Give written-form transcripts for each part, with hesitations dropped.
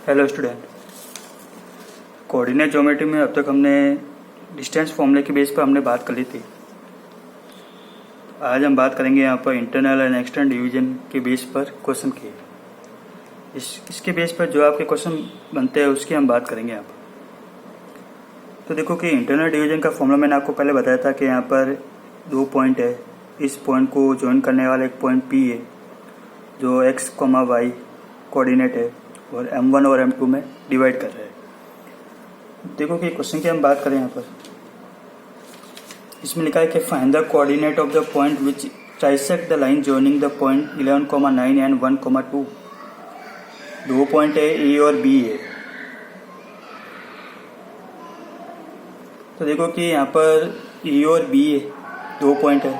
Hello student. Coordinate geometry में अब तक हमने डिस्टेंस फॉर्मूले के बेस पर हमने बात कर ली थी। आज हम बात करेंगे यहाँ पर इंटरनल एंड एक्सटर्नल डिवीजन के बेस पर क्वेश्चन की। इसके बेस पर जो आपके क्वेश्चन बनते हैं उसकी हम बात करेंगे यहाँ पर। तो देखो कि इंटरनल डिवीजन का फॉर्मूला मैंने आपको पहले बताया था कि यहाँ पर दो पॉइंट है, इस पॉइंट को ज्वाइन करने वाला एक पॉइंट P है जो x, y कोऑर्डिनेट है और M1 और M2 में डिवाइड कर रहे हैं। देखो कि क्वेश्चन की हम बात करें यहाँ पर, इसमें लिखा है कि find the coordinate of the point which trisect the line joining the point 11,9 and 1,2। दो पॉइंट है A और B है। तो देखो कि यहाँ पर A और B है, दो पॉइंट है।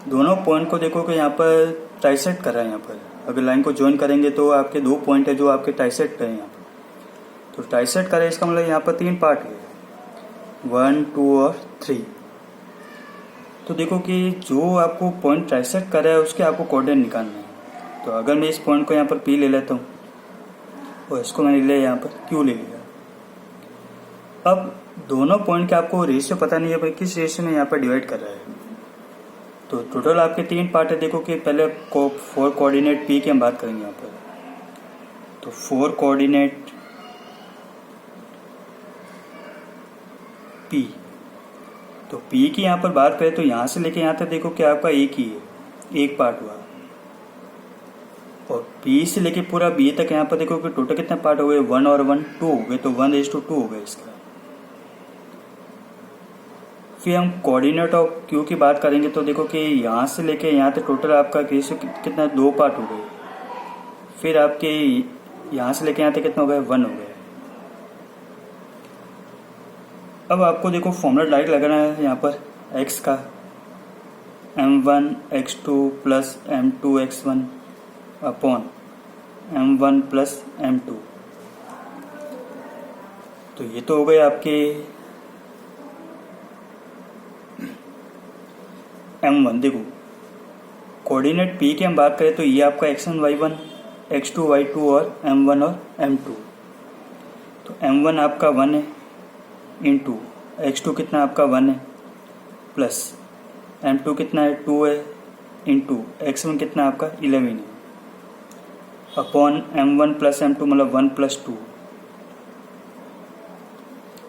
दोनों पॉइंट को देखो कि यहाँ पर ट्राइसेक्ट कर रहा है। यहाँ पर अगर लाइन को ज्वाइन करेंगे तो आपके दो पॉइंट है जो आपके ट्राइसेक्ट करें यहाँ पर। तो ट्राइसेक्ट करें इसका मतलब यहाँ पर तीन पार्ट है, 1, 2 और 3। तो देखो कि जो आपको पॉइंट ट्राइसेक्ट कर रहा है उसके आपको कोऑर्डिनेट निकालना है। तो अगर मैं इस पॉइंट को यहाँ पर P ले लेता हूँ और इसको मैंने ले यहाँ पर Q ले लिया। अब दोनों पॉइंट के आपको रेशियो पता नहीं है भाई किस रेशियो में यहाँ पर डिवाइड कर रहा है। तो टोटल आपके तीन पार्ट है। देखो कि पहले फोर कोऑर्डिनेट P की हम बात करेंगे यहाँ पर। तो फोर कोऑर्डिनेट P, तो P की यहाँ पर बात करें तो यहाँ से लेके यहाँ तक देखो कि आपका एक ही है, एक पार्ट हुआ। और P से लेके पूरा B तक यहाँ पर देखो कि टोटल कितने पार्ट हो गए, 1 और 1 2 हो गए। तो 1:2 हो गए इसका। फिर हम कोऑर्डिनेट ऑफ Q की बात करेंगे तो देखो कि यहाँ से लेके यहाँ तक टोटल आपका रेशियो कितना, दो पार्ट हो गए। फिर आपके यहाँ से लेके यहाँ तक कितना हो गया, 1 हो गया। अब आपको देखो फॉर्मूला डायरेक्ट लगाना है यहाँ पर x का, m1 x2 plus m2 x1 upon m1 plus m2। तो ये तो हो गए आपके M1। देखो कोऑर्डिनेट P की हम बात करें तो ये आपका x1 y1 x2 y2 और M1 और M2। तो M1 आपका 1 है इंटू x2 कितना आपका 1 है प्लस M2 कितना है 2 है इंटू x1 कितना आपका 11 है अपॉन M1 प्लस M2 मतलब 1 प्लस 2।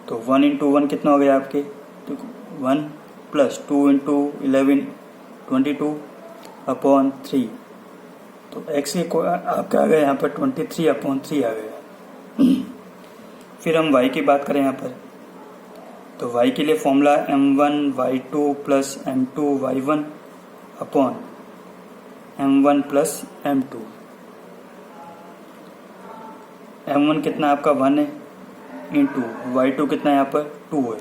तो 1 इंटू 1 कितना हो गया आपके, तो 1 प्लस 2 इंटू 11 22 अपॉन 3। तो x के आपका आ गया यहाँ पर 23 अपॉन 3 आ गया। फिर हम y की बात करें यहाँ पर, तो y के लिए formula m1 y2 plus m2 y1 upon m1 plus m2। m1 कितना आपका 1 है इंटू y2 कितना यहाँ पर 2 है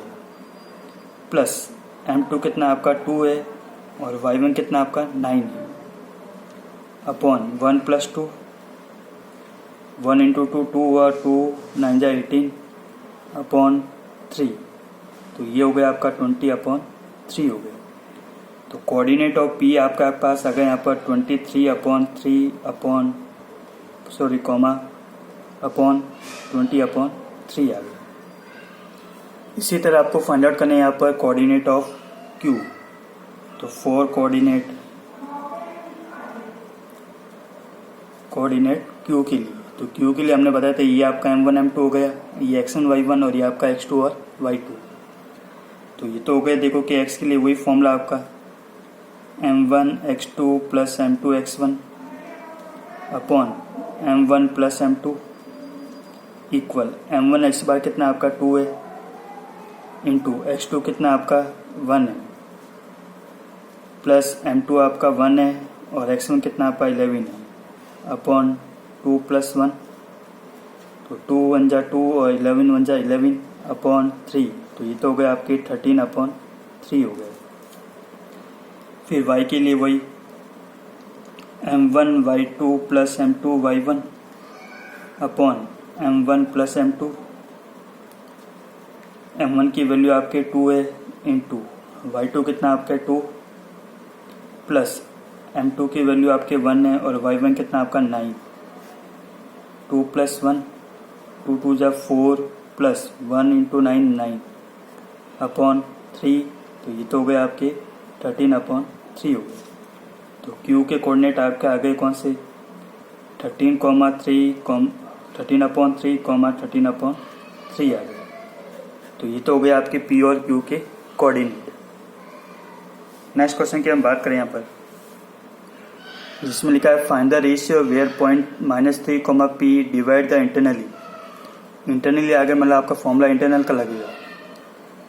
प्लस M2 कितना आपका 2 है और y1 कितना आपका 9 है अपॉन 1 प्लस 2, 1 इंटू 2 2 और 2 9 जा 18 अपॉन 3। तो ये हो गया आपका 20 अपॉन 3 हो गया। तो कोऑर्डिनेट ऑफ P आपका पास आ गया यहाँ पर 23 upon 3 upon comma upon 20 upon 3 आ गया। इसी तरह आपको फाइंड आउट करना है यहाँ पर कोऑर्डिनेट ऑफ Q। तो फोर कोऑर्डिनेट Q के लिए, तो Q के लिए हमने बताया था ये आपका M1 M2 हो गया, ये x1 y1 और ये आपका x2 और y2। तो ये तो हो गया। देखो कि x के लिए वही फॉर्मूला आपका M1 x2 plus M2 x1 upon M1 plus M2 equal M1 x बार कितना आपका 2 है इंटू x2 कितना आपका 1 है प्लस M2 आपका 1 है और x1 कितना आपका 11 है अपॉन 2 प्लस 1। तो 2 1 जा 2 और 11 1 जा 11 अपॉन 3। तो ये तो हो गया आपके 13 अपॉन 3 हो गया। फिर y के लिए वही m1 y2 plus m2 y1 upon m1 plus m2। m1 की वैल्यू आपके 2 है इंटू y2 कितना आपका 2 प्लस m2 की वैल्यू आपके 1 है और y1 कितना आपका 9। 2 प्लस 1 2 2 जा 4 प्लस 1 इंटू 9 9 अपॉन 3, तो ये तो हो गए आपके 13 अपॉन 3 हो गए। तो Q के कोऑर्डिनेट आपके आ गए कौन से 13 अपॉन 3 13 अपॉन 3 आ गए। तो ये तो हो गए आपके P और Q के कोऑर्डिनेट। नेक्स्ट क्वेश्चन की हम बात करें यहाँ पर, जिसमें लिखा है find the ratio where point -3, P divide the internally आगे मतलब आपका फॉर्मूला इंटरनल का लगेगा।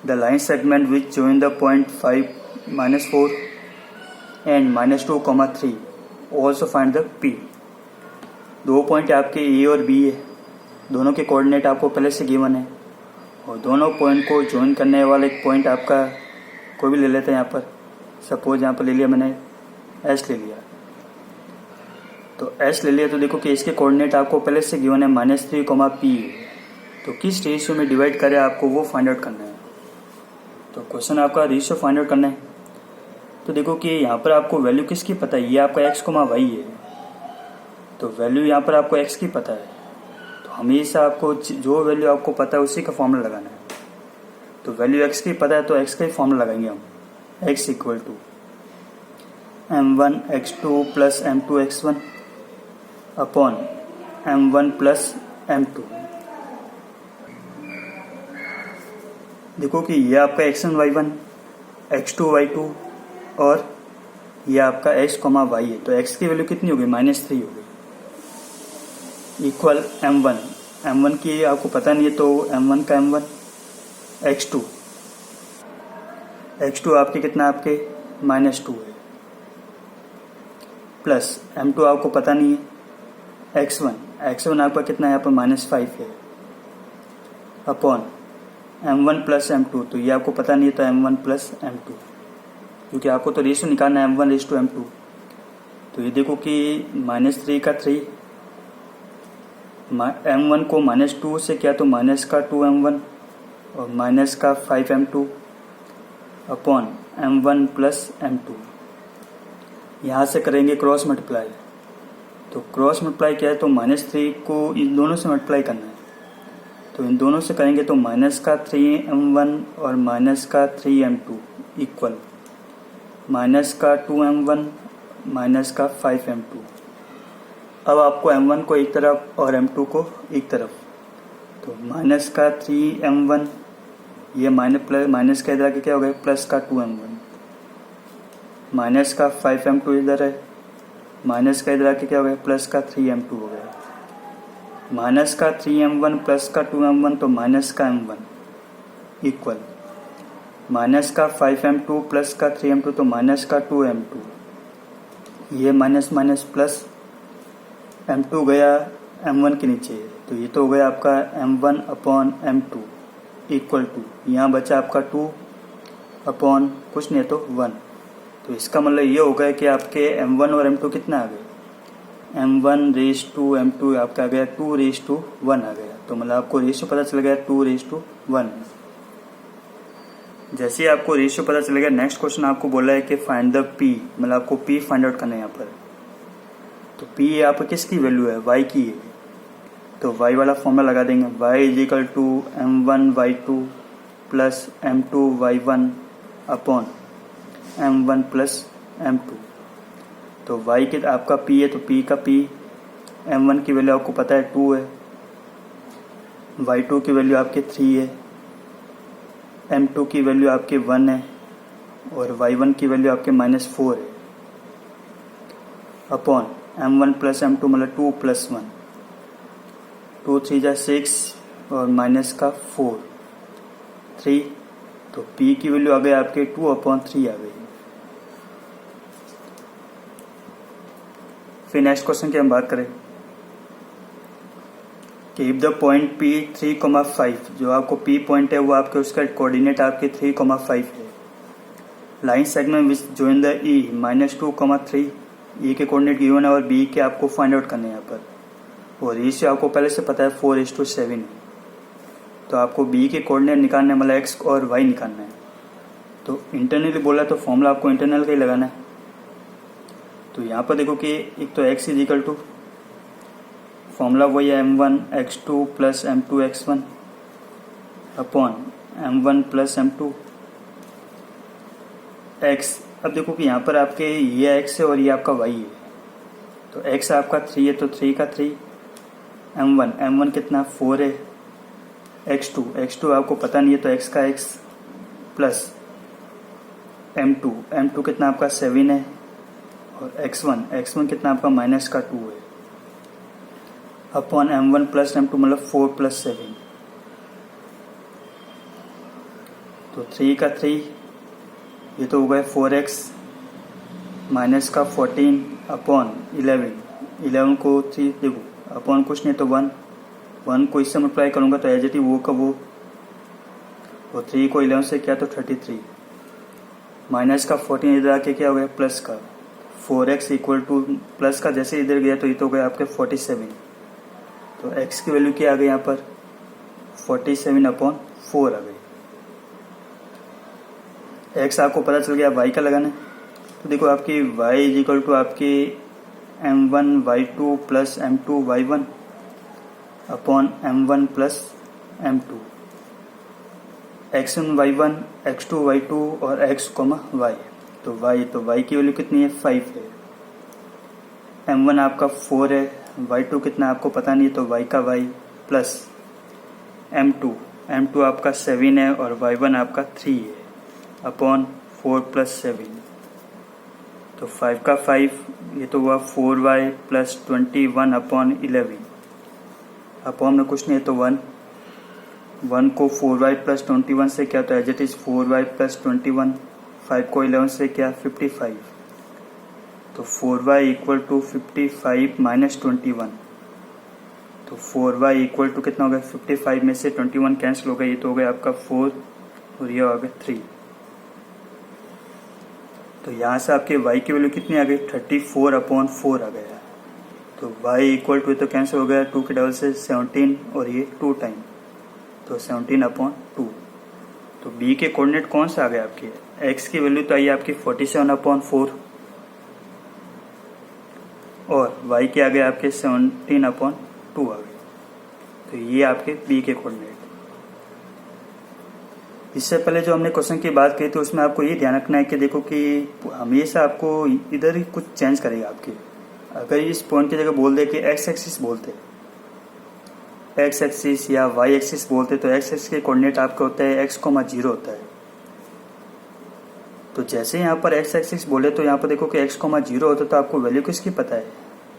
The line segment which join the point 5 -4 and -2, 3 also find the P। दो पॉइंट आपके ए और बी है, दोनों के कोऑर्डिनेट आपको पहले से गिवन है, और दोनों पॉइंट को ज्वाइन करने वाला एक पॉइंट आपका कोई भी ले लेते हैं। यहाँ पर सपोज यहाँ पर ले लिया मैंने एस ले लिया, तो एस ले लिया, तो देखो कि इसके कोऑर्डिनेट आपको पहले से गिवन है -3, P। तो किस रेशियो में डिवाइड करें आपको वो फाइंड आउट करना है। तो क्वेश्चन आपका रेशियो फाइंड आउट करना है। तो देखो कि यहाँ पर आपको वैल्यू किसकी पता है, ये आपका x, y है, तो वैल्यू यहाँ पर आपको x की पता है, तो हमेशा आपको जो वैल्यू आपको पता है उसी का फॉर्मूला लगाना है। तो वैल्यू x की पता है तो x का ही फॉर्मूला लगाएंगे हम, x equal to m1 x2 plus m2 x1 upon m1 plus m2। देखो कि ये आपका x1 y1 x2 y2 और ये आपका x, y है, तो x की वैल्यू कितनी होगी -3 होगी, इक्वल m1 की आपको पता नहीं है तो m1 का m1 x2 आपके कितना आपके -2 है, प्लस m2 आपको पता नहीं है x1 आपका कितना है यहाँ पर -5 है, अपॉन m1 प्लस m2, तो ये आपको पता नहीं है तो m1 प्लस m2, क्योंकि आपको तो रेशियो निकालना है m1:m2। तो ये देखो कि -3 का 3, m1 को -2 से किया तो -2m1 और -5m2 upon m1 plus m2। यहाँ से करेंगे क्रॉस मल्टीप्लाई, तो क्रॉस मल्टीप्लाई किया है तो -3 को इन दोनों से मल्टीप्लाई करना है, तो इन दोनों से करेंगे तो -3m1 और -3m2 इक्वल -2m1 -5m2। अब आपको m1 को एक तरफ और m2 को एक तरफ, तो -3m1 ये माइनस का इधर आके क्या हो गया +2m1, -5m2 इधर है, माइनस का इधर आके क्या हो गया +3m2 हो गया, -3m1 +2m1 तो -m1 इक्वल -5m2 +3m2 तो -2m2, ये माइनस प्लस m2 गया m1 के नीचे, तो ये तो हो गया आपका m1 upon m2 equal to, यहाँ बचा आपका 2 अपॉन कुछ नहीं तो 1। तो इसका मतलब ये हो गया कि आपके m1 और m2 कितना आ गए, m1:m2 आपका आ गया 2:1 आ गया। तो मतलब आपको रेशियो पता चल गया 2:1। जैसे ही आपको रेशियो पता चल गया, नेक्स्ट क्वेश्चन आपको बोला है कि फाइंड द P, मतलब आपको P फाइंड आउट करना है यहाँ पर। तो P यहाँ पर किसकी वैल्यू है, y की है, तो y वाला फॉर्मूला लगा देंगे, y = m1y2 plus m2y1 upon m1 plus m2। तो y के आपका P है, तो P का P, m1 की वैल्यू आपको पता है 2 है, y2 की वैल्यू आपके 3 है, m2 की वैल्यू आपके 1 है और y1 की वैल्यू आपके -4 है, अपॉन m1 प्लस m2 मतलब 2 + 1, 2 3 जा 6 और माइनस का 4 3, तो P की वैल्यू आ गई आपके 2/3 आ गई। फिर नेक्स्ट क्वेश्चन की हम बात करें कि इफ द पॉइंट P 3,5, जो आपको P पॉइंट है वो आपके उसका कोऑर्डिनेट आपके 3,5 है, line segment which join the E -2,3, E के कोऑर्डिनेट गिवन है और B के आपको फाइंड आउट करने हैं यहाँ पर, और रेशियो आपको पहले से पता है 4:7 है। तो आपको B के कोऑर्डिनेट निकालने मतलब x और y निकालना है। तो इंटरनली बोला तो फॉर्मूला आपको इंटरनल का ही लगाना है। तो यहाँ पर देखो कि एक तो x = फॉर्मूला वही है m1x2 plus m2x1 upon m1 plus m2 x। अब देखो कि यहाँ पर आपके ये x है और ये आपका y है, तो x आपका 3 है तो 3 का 3, m1 कितना 4 है, x2 आपको पता नहीं है तो x का x प्लस m2 कितना आपका 7 है और x1 कितना आपका माइनस का 2 है अपॉन m1 प्लस m2 मतलब 4 प्लस 7, तो 3 का 3, ये तो हो गया 4x माइनस का 14 अपॉन 11 को 3 देखो अपॉन कुछ नहीं तो 1 को इससे मल्टीप्लाई करूँगा तो एज इट इज वो का वो, और 3 को 11 से क्या तो 33 माइनस का 14 इधर आके क्या हो गया प्लस का 4x इक्वल टू प्लस का जैसे इधर गया तो ये तो गया आपके 47, तो x की वैल्यू क्या आ गई यहाँ पर 47 अपॉन 4 आ गई। x आपको पता चल गया, y का लगाना है तो देखो आपकी y इज इक्वल टू आपकी m1y2 plus m2y1 upon m1 plus m2, x1 y1 x2 y2 और x y, तो y की वैल्यू कितनी है 5 है, m1 आपका 4 है, y2 कितना आपको पता नहीं तो y का y प्लस m2 आपका 7 है और y1 आपका 3 है अपॉन 4 प्लस 7, तो 5 का 5, ये तो हुआ 4y प्लस 21 अपॉन 11, अपॉन में कुछ नहीं है तो 1 को 4y प्लस 21 से क्या तो as it is 4y plus 21, 5 को 11 से क्या 55, तो 4y इक्वल टू 55 माइनस 21, तो 4y इक्वल टू कितना हो गया 55 में से 21 कैंसिल हो गया, ये तो हो गया आपका 4 और ये हो गया 3, तो यहाँ से आपके y की वैल्यू कितनी आ गई 34 अपॉन 4 आ गया, तो y इक्वल टू तो कैंसिल हो गया 2 के डबल से 17 और ये 2 टाइम, तो 17 अपॉन 2, तो b के कोऑर्डिनेट कौन सा आ गया आपके x की वैल्यू तो आई आपकी 47 अपॉन 4 और y के आ गए आपके 17 अपॉन 2 आ गए, तो ये आपके b के कोऑर्डिनेट। इससे पहले जो हमने क्वेश्चन की बात की थी उसमें आपको ये ध्यान रखना है कि देखो कि हमेशा आपको इधर ही कुछ चेंज करेगा आपके, अगर इस पॉइंट की जगह बोल दे कि x एक्सिस बोलते x एक्सिस या y एक्सिस बोलते तो x एक्सिस के कोऑर्डिनेट आपका होता है x, 0 होता है, तो जैसे यहाँ पर x एक्सिस बोले तो यहाँ पर देखो कि x, 0 होता है तो आपको वैल्यू किसकी पता है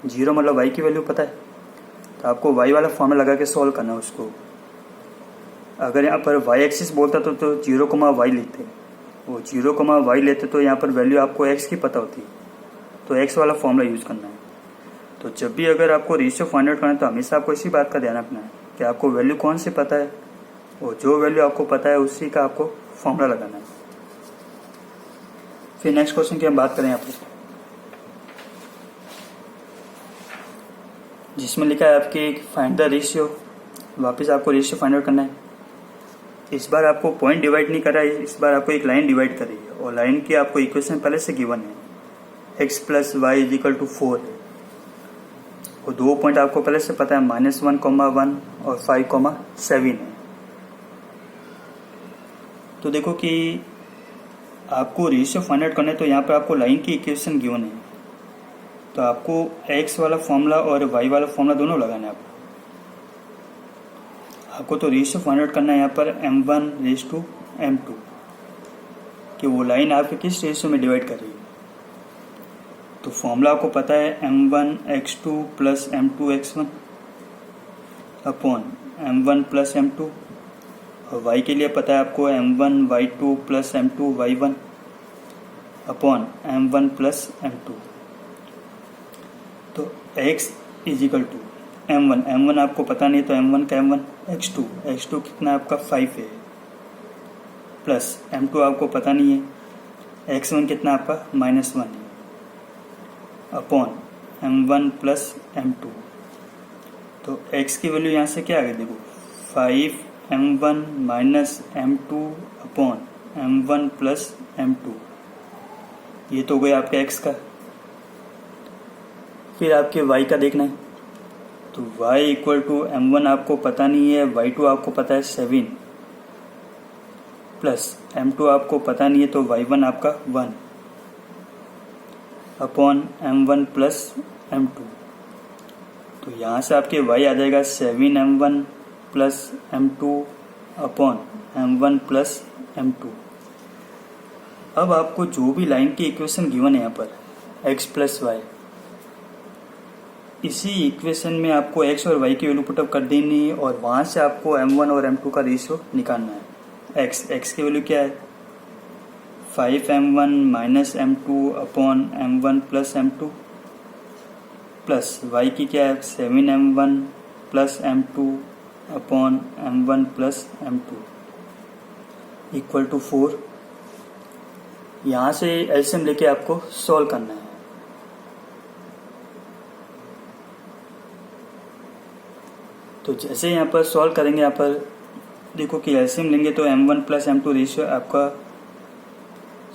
0 मतलब y की वैल्यू पता है, तो आपको y वाला फॉर्मूला लगा के सॉल्व करना है उसको। अगर यहाँ पर y एक्सिस बोलता तो 0, y लेते, वो 0, y लेते तो यहाँ पर वैल्यू आपको x की पता होती, तो x वाला फॉर्मूला यूज़ करना है। तो जब भी अगर आपको रेशियो फाइंड आउट करना है तो हमेशा आपको इसी बात का ध्यान रखना है कि आपको वैल्यू कौन सी पता है, और जो वैल्यू आपको पता है उसी का आपको फॉर्मूला लगाना है। फिर नेक्स्ट क्वेश्चन की हम बात करें यहाँ पर, जिसमें लिखा है आपके फाइंड द रेशियो, वापस आपको रेशियो फाइंड आउट करना है। इस बार आपको पॉइंट डिवाइड नहीं कर रहा है, इस बार आपको एक लाइन डिवाइड कर रही है और लाइन की आपको इक्वेशन पहले से गिवन है x plus y is equal to 4 है, और 2 पॉइंट आपको पहले से पता है -1, 1 और 5, 7 है। तो देखो कि आपको रेशियो फाइंड आउट करना है तो यहाँ पर आपको लाइन की इक्वेशन गिवन है, तो आपको x वाला फॉर्मूला और y वाला फॉर्मूला दोनों लगाना है आपको तो रेशियो फाइंड आउट करना है यहाँ पर m1:m2 कि वो लाइन आपके किस रेशियो में डिवाइड कर रही है। तो फॉर्मूला आपको पता है m1x2 plus m2x1 upon m1 plus m2, और y के लिए पता है आपको m1y2 plus m2y1 upon m1 plus m2, तो x is equal to m1 आपको पता नहीं तो m1 का m1, x2 कितना आपका 5 है, प्लस m2 आपको पता नहीं है, x1 कितना आपका -1 है अपॉन m1 प्लस m2, तो x की वैल्यू यहाँ से क्या आ गई देखो 5m1 minus m2 upon m1 plus m2, ये तो हो गया आपका x का। फिर आपके y का देखना है, तो y इक्वल टू m1 आपको पता नहीं है, y2 आपको पता है 7 प्लस m2 आपको पता नहीं है, तो y1 आपका 1 अपॉन m1 प्लस m2। तो यहाँ से आपके y आ जाएगा 7m1 plus m2 upon m1 plus m2। अब आपको जो भी लाइन की इक्वेशन गिवन है यहाँ पर x प्लस वाई, इसी इक्वेशन में आपको x और y की वैल्यू पुटअप कर देनी है और वहाँ से आपको m1 और m2 का रेशियो निकालना है। x की वैल्यू क्या है 5m1 minus m2 upon m1 plus m2 plus y की क्या है 7m1 plus m2 upon m1 plus m2 equal to 4। यहाँ से एलसीएम लेके आपको सॉल्व करना है। तो जैसे यहाँ पर सॉल्व करेंगे, यहाँ पर देखो कि एलसीएम लेंगे तो m1 प्लस m2 रेशियो आपका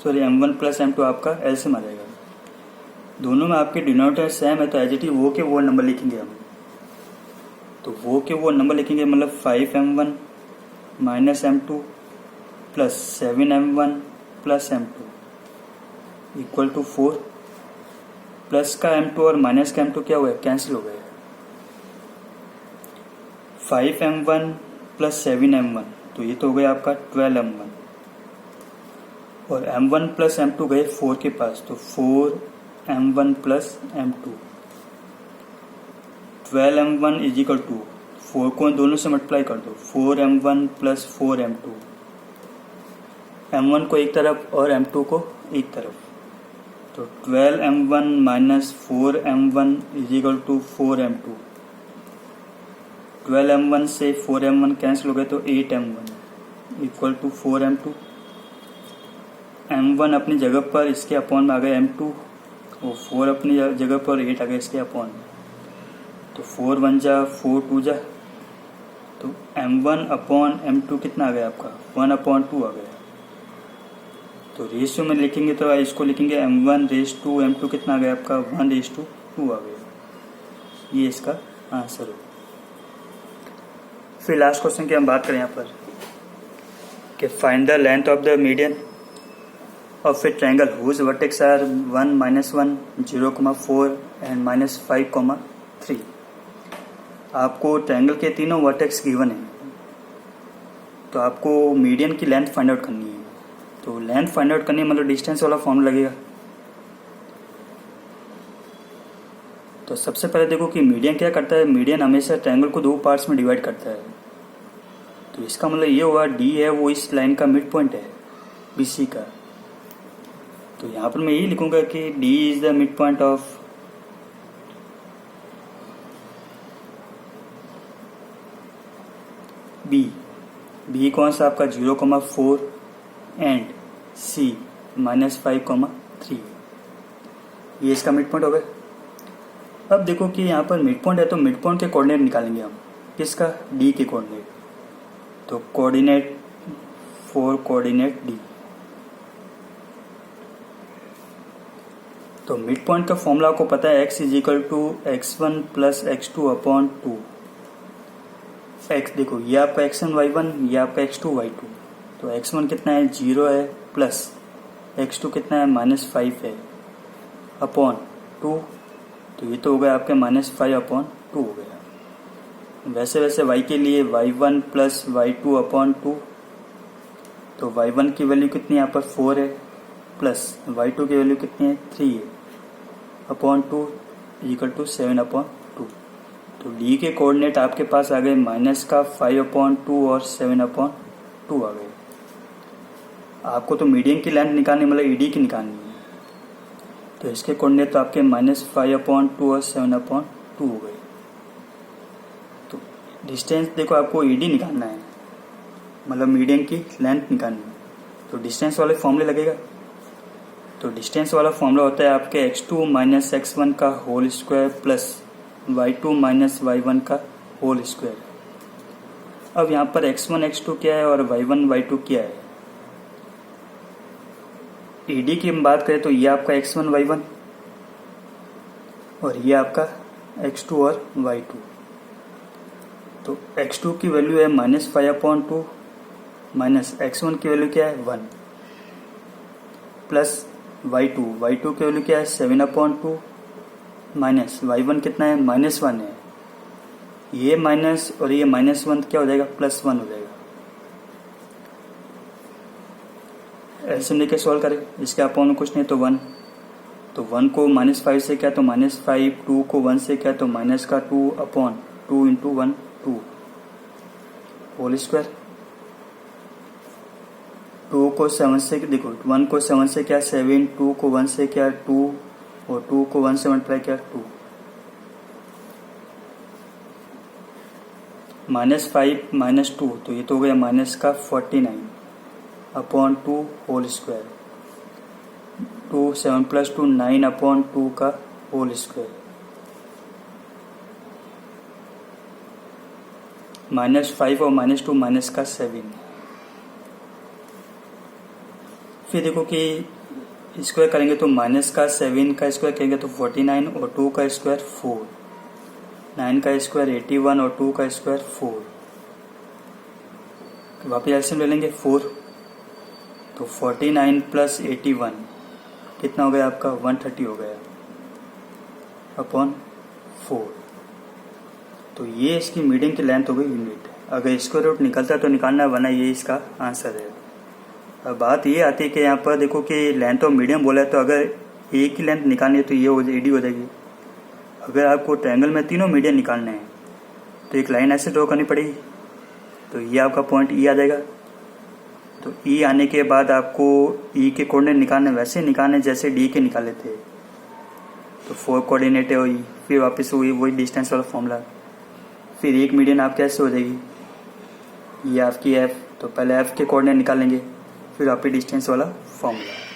m1 प्लस m2 आपका एलसीएम आ जाएगा। दोनों में आपके डिनोमिनेटर सेम है तो एज इट इज वो के वो नंबर लिखेंगे हम। तो वो के वो नंबर लिखेंगे, मतलब 5m1 minus m2 plus 7m1 plus m2 equal to 4। Plus का m2 और माइनस का m2 क्या हुआ है, कैंसिल हो गया। 5m1 प्लस 7m1 तो ये तो हो गया आपका 12m1 और m1 प्लस m2 गए 4 के पास, तो 4m1 plus m2 12m1 is equal to 4 को दोनों से मल्टीप्लाई कर दो 4m1 प्लस 4m2, m1 को एक तरफ और m2 को एक तरफ, तो 12m1 minus 4m1 is equal to 4m2। 12m1 से 4m1 कैंसिल हो गए तो 8m1 equal to 4m2। m1 अपनी जगह पर, इसके अपॉन में आ गए m2 और 4 अपनी जगह पर 8 आ गए इसके अपॉन में, तो 4 1 जा 4 2 जा, तो m1 अपॉन m2 कितना आ गया आपका 1 अपॉन 2 आ गया। तो रेशियो में लिखेंगे तो इसको लिखेंगे m1 रेस टू m2 कितना आ गया आपका 1 रेस टू 2 आ गया। ये इसका आंसर हो। फिर लास्ट क्वेश्चन की हम बात करें यहाँ पर कि find the length of the median of a triangle whose vertex are 1 -1 0,4 and -5,3। आपको ट्रायंगल के तीनों वर्टेक्स गिवन है, तो आपको मीडियन की लेंथ फाइंड आउट करनी है। तो लेंथ फाइंड आउट करनी है मतलब डिस्टेंस वाला फॉर्मूला लगेगा। तो सबसे पहले देखो कि मीडियन क्या करता है, मीडियन हमेशा ट्रायंगल को 2 पार्ट्स में डिवाइड करता है। तो इसका मतलब ये हुआ डी है वो इस लाइन का मिड पॉइंट है बीसी का। तो यहाँ पर मैं यही लिखूंगा कि D is the mid point of B कौन सा आपका 0,4 एंड सी -5,3। ये इसका मिड पॉइंट हो गया। अब देखो कि यहाँ पर मिड पॉइंट है तो मिड पॉइंट के कोऑर्डिनेट निकालेंगे हम, किसका डी के कोऑर्डिनेट। तो कोऑर्डिनेट फॉर कोऑर्डिनेट डी, तो मिड पॉइंट का फॉर्मूला आपको पता है x is equal to x1 plus x2 upon 2। x देखो ये आपका x1 y1, ये आपका x2 y2। तो x1 कितना है 0 है, प्लस x2 कितना है -5 है अपॉन 2, तो ये तो हो गया आपके -5 अपॉन 2 हो गया। वैसे वैसे y के लिए y1 प्लस y2 अपॉन 2, तो y1 की वैल्यू कितनी यहाँ पर 4 है, प्लस y2 की वैल्यू कितनी है 3 है अपॉन 2 इक्वल टू 7 अपॉन 2। तो d के कोऑर्डिनेट आपके पास आ गए -5 अपॉन 2 और 7 अपॉन 2 आ गए। आपको तो मीडियन की लेंथ निकालनी मतलब ईडी की निकालनी है, तो इसके कोऑर्डिनेट तो आपके -5 अपॉन 2 और 7 अपॉन 2 हो गए। तो डिस्टेंस देखो आपको ईडी निकालना है मतलब मीडियन की लेंथ निकालनी है, तो डिस्टेंस वाले फॉर्मूले लगेगा। तो डिस्टेंस वाला फॉर्मूला होता है आपके x2 माइनस x1 का whole square plus y2 minus y1 का होल स्क्वायर। अब यहाँ पर x1 x2 क्या है और y1 y2 क्या है। ईडी की हम बात करें तो ये आपका x1 y1 और ये आपका x2 और y2। तो x2 की वैल्यू है -5/2 माइनस x1 की वैल्यू क्या है 1 प्लस y2 की वैल्यू क्या है 7/2 माइनस y1 कितना है -1 है। ये माइनस और ये -1 क्या हो जाएगा +1 हो जाएगा। ऐसे लेके सॉल्व करें, इसके अपॉन कुछ नहीं तो 1, तो 1 को -5 से क्या तो -5, 2 को 1 से क्या तो -2 अपॉन 2 × 1 2 होल स्क्वायर। 2 को 7 से देखो 1 को 7 से क्या 7, 2 को 1 से क्या 2 और 2 को 1 से मल्टीप्लाई क्या 2 -5 -2 तो ये तो हो गया -49 अपॉन 2 होल स्क्वायर। 2 7 + 2 9 अपॉन 2 का होल स्क्वायर -5 और -2 माइनस का 7। फिर देखो कि स्क्वायर करेंगे तो -7 का स्क्वायर करेंगे तो 49 और 2 का स्क्वायर 4, 9 का स्क्वायर 81 और 2 का स्क्वायर 4। वापस एलसीएम ले लेंगे 4, तो 49 + 81 कितना हो गया आपका 130 हो गया अपॉन 4। तो ये इसकी मीडियम की लेंथ हो गई यूनिट। अगर स्क्वायर रूट निकलता है तो निकालना, वरना ये इसका आंसर है। अब बात ये आती है कि यहाँ पर देखो कि लेंथ और मीडियम बोला है, तो अगर एक ही लेंथ निकालनी है तो ये एडी हो जाएगी। अगर आपको ट्रायंगल में तीनों मीडियम निकालने हैं तो एक लाइन ऐसे ड्रॉ करनी पड़ेगी, तो ये आपका पॉइंट ई आ जाएगा। तो ई आने के बाद आपको ई के कोऑर्डिनेट निकालने वैसे निकालने जैसे डी के निकाले थे, तो 4 कोऑर्डिनेट है वही, फिर वापस वही डिस्टेंस वाला फॉर्मूला, फिर एक मीडियन आप कैसे हो जाएगी, ये आपकी एफ, तो पहले एफ के कोऑर्डिनेट निकालेंगे फिर वापस डिस्टेंस वाला फॉर्मूला।